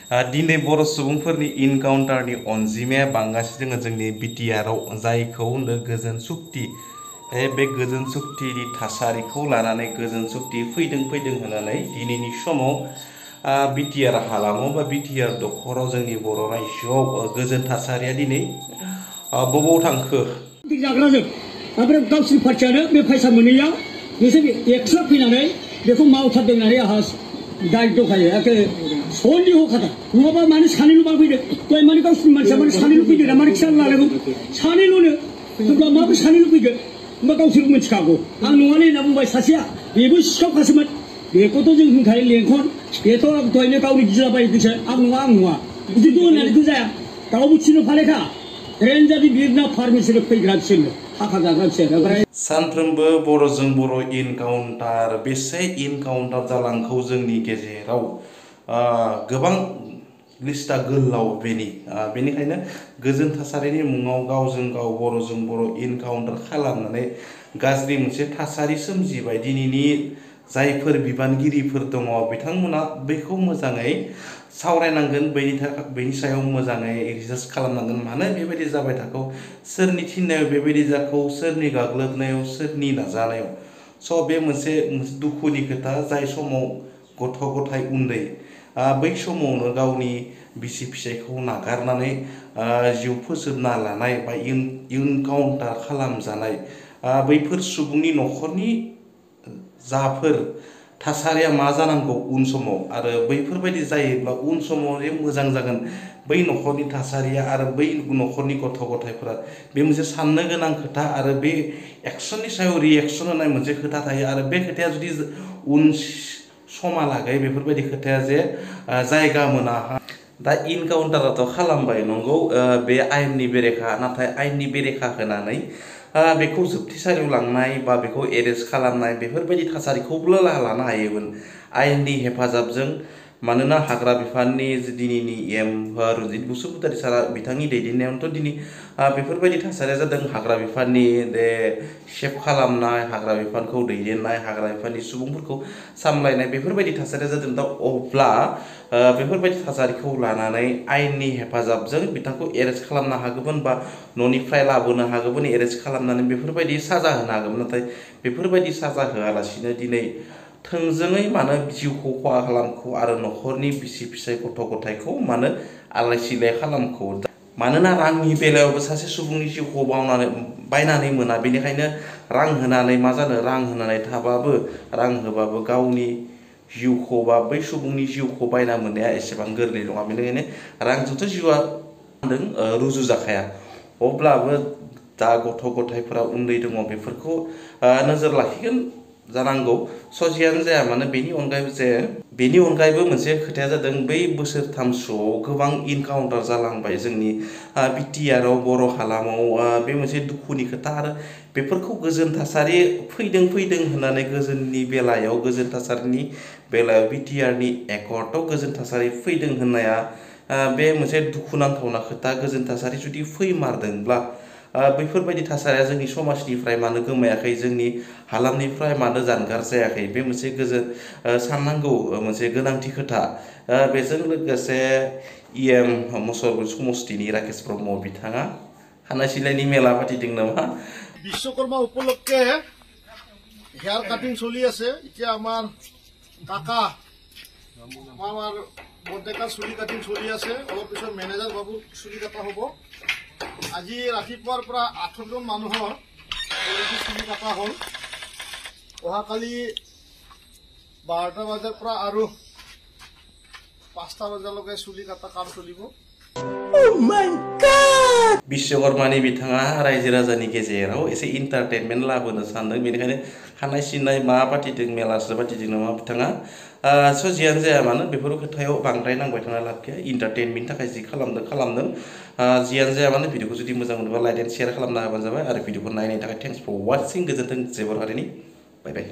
दिनै बर' सुबुंफोरनि इनकाउन्टारनि अनजिमाया बांगासिनो दङ जोंनि बिटिआरआव जायखौ होनो गोजोन सुक्ति बे गोजोन सुक्तिनि थासारिखौ लानानै गोजोन सुक्ति फैदों होननानै दिनैनि समाव बिटिआर हालामाव बा बिटिआर दखराव जोंनि बर' रायजोआव गोजोन थासारिया दिनै बबाव थांखो जाग्राजों ओमफ्राय गावसिनि पार्टियानो बे फैसा मोनैयाव बिसोर एक्सट्रा फैनानै बेखौ मावथारदों होननानै आंहा दाय दंखायो एखे सन्देह खादा नङाबा माने सानैल' फैदों दहाय माने गावसिनि मानसिया माने सानैल' फैदों ना माने खियाल लानांगौ सानैल'नो होनब्ला माबोरै सानैल' फैगोन होनबा गावसोरबो मिथिखागौ आं नङालै होनना बुंबाय सासेया बेबो सिखावखासोमोन बेखौथ' जों होनखायो लेंहर बेथ' दहायनो गावनि गिलाबायदोंसो आं नङा बिदिथ' होननानैथ' जाया गावबो थिनो फालेखा रेन्जारनि बिरना फार्मेसिनो फैग्रा बिसोरनो थाखा जाग्रा बिसोर ओमफ्राय सानफ्रोमबो बर'जों बर' इनकाउन्टार बेसे इनकाउन्टार जालांखौ जोंनि गेजेराव गोबां लिस्टा गोलाव बेनिखायनो गोजोन थासारिनि मुङाव गावजों गाव बर'जों बर' इनकाउन्टार खालामनानै गाज्रि मोनसे थासारि सोमजिबाय दिनैनि जायफोर बिबानगिरिफोर दङ बिथांमोना बेखौ मोजाङै सावरायनांगोन बेनि सायाव मोजाङै रिसार्च खालामनांगोन मानो बेबायदि जाबाय थाखौ सोरनि थिननायाव बेबायदि जाखौ सोरनि गाग्लोबनायाव सोरनि नाजानायाव स' बे मोनसे दुखुनि खोथा जाय समाव गथ' गथाय उन्दै बै समावनो गावनि बिसि फिसायखौ नागारनानै जिउ फोजोबना लानाय बा इनकाउन्टार खालामजानाय बैफोर सुबुंनि न'खरनि जाफोर थासारिया मा जानांगौ उन समाव आरो बैफोरबायदि जायोब्ला उन समाव जे मोजां जागोन बै न'खरनि थासारिया आरो बै न'खरनि गथ' गथायफोरा बे मोनसे साननो गोनां खोथा आरो बे एक्सननि सायाव रिएक्सन होनाय मोनसे खोथा थायो आरो बे खोथाया जुदि उन समालागै बेफोरबायदि खोथाया जे जायगा मोना दा इनकाउन्टाराथ' खालामबाय नंगौ बे आयेननि बेरेखा नाथाय आयेननि बेरेखा होनानै बेखौ जोबथेसालियाव लांनाय बा बेखौ एरेस्ट खालामनाय बेफोरबायदि थासारिखौबो लानो हायोमोन आयेननि हेफाजाबजों मानोना हाग्रा बिफाननि दिनैनि एम रनजित बसुमतारी सारा बिथांनि दैदेननायावथ' दिनै बेफोरबायदि थासारिया जादों हाग्रा बिफाननि सेफ खालामनाय हाग्रा बिफानखौ दैदेननाय हाग्रा बिफाननि सुबुंफोरखौ सामलायनाय बेफोरबायदि थासारिया जादों दा अब्ला बेफोरबायदि थासारिखौ लानानै आयेननि हेफाजाबजों बिथांखौ एरेस्ट खालामनो हागौमोन बा न'निफ्राय लाबोनो हागौमोन एरेस्ट खालामनानै बेफोरबायदि साजा होनो हागौमोन नाथाय बेफोरबायदि साजा होआलासिनो दिनै थोंजोङै मानो जिउखौ खहा खालामखो आरो न'खरनि बिसि फिसाय गथ' गथायखौ मानो आलाय सिलाय खालामखो मानोना रांनि बेलायावबो सासे सुबुंनि जिउखौ बायनानै मोना बेनिखायनो रां होनानै मा जानो रां होनानै थाबाबो रां होबाबो गावनि जिउखौ बा बै सुबुंनि जिउखौ बायना मोननाया एसेबां गोरलै नङा बेनिखायनो रांजोंथ' जिउआ रुजु जाखाया अब्लाबो दा गथ' गथायफोरा उन्दै दङ बेफोरखौ नोजोर लाखिगोन जानांगौ सजियानो जाया मानो बेनि अनगायैबो मोनसे खोथाया जादों बै बोसोरथामसोआव गोबां इनकाउन्टार जालांबाय जोंनि बिटिआरआव बर' हालामाव बे मोनसे दुखुनि खोथा आरो बेफोरखौ गोजोन थासारि फैदों होननानै गोजोननि बेलायाव गोजोन थासारिनि बेलायाव बिटिआरनि एकर्डआव गोजोन थासारि फैदों होननाया बे मोनसे दुखुनांथावना खोथा गोजोन थासारि जुदि फैमारदोंब्ला बैफोरबायदि थासारिया जोंनि समाजनिफ्राय मानो गोमायाखै जोंनि हालामनिफ्राय मानो जानगार जायाखै बे मोनसे साननांगौ मोनसे गोनांथि खोथा बेजों लोगोसे इएम मुसलपुर समष्टिनि राकेश ब्रह्म बिथाङा खानाय सिननायनि मेला फाथिदों नामा বিশ্বকর্মা উপলক্ষে হেয়ার কাটিং চলি আছে এতিয়া আমার কাকা আমার বর্দেকার চুলি কাটিং চলি আছে অলপ পিছত মেনেজাৰ বাবুৰ চুলি কাটা হ'ব আজি ৰাতিপুৱাৰ পৰা 8 জন মানুহৰ চুলি কাটা হ'ল অহাকালি 12টা বজাৰ পৰা আৰু 5টা বজালৈকে চুলি কাটা কাম চলিব बिश्वकर्मानि बिथाङा रायजो राजानि गेजेराव एसे इन्टारटेनमेन्ट लाबोनो सानदों बेनिखायनो खानाय सिननाय मा फाथिदों मेलासो फाथिदों नामा बिथाङा जियानो जाया मानो बेफोर खोथायाव बांद्राय नांबाय थाना लाब गैया इन्टारटेनमेन्टनि थाखाय जि खालामदों जियानो जाया मानो भिडिअखौ जुदि मोजां मोनोबा लाइक एन्ड शेयार खालामना होबानो जाबाय आरो भिडिअखौ नायनायनि थाखाय थेंक्स फर वाचिं गोजोन्थों जेबर हारिनि बाय बाय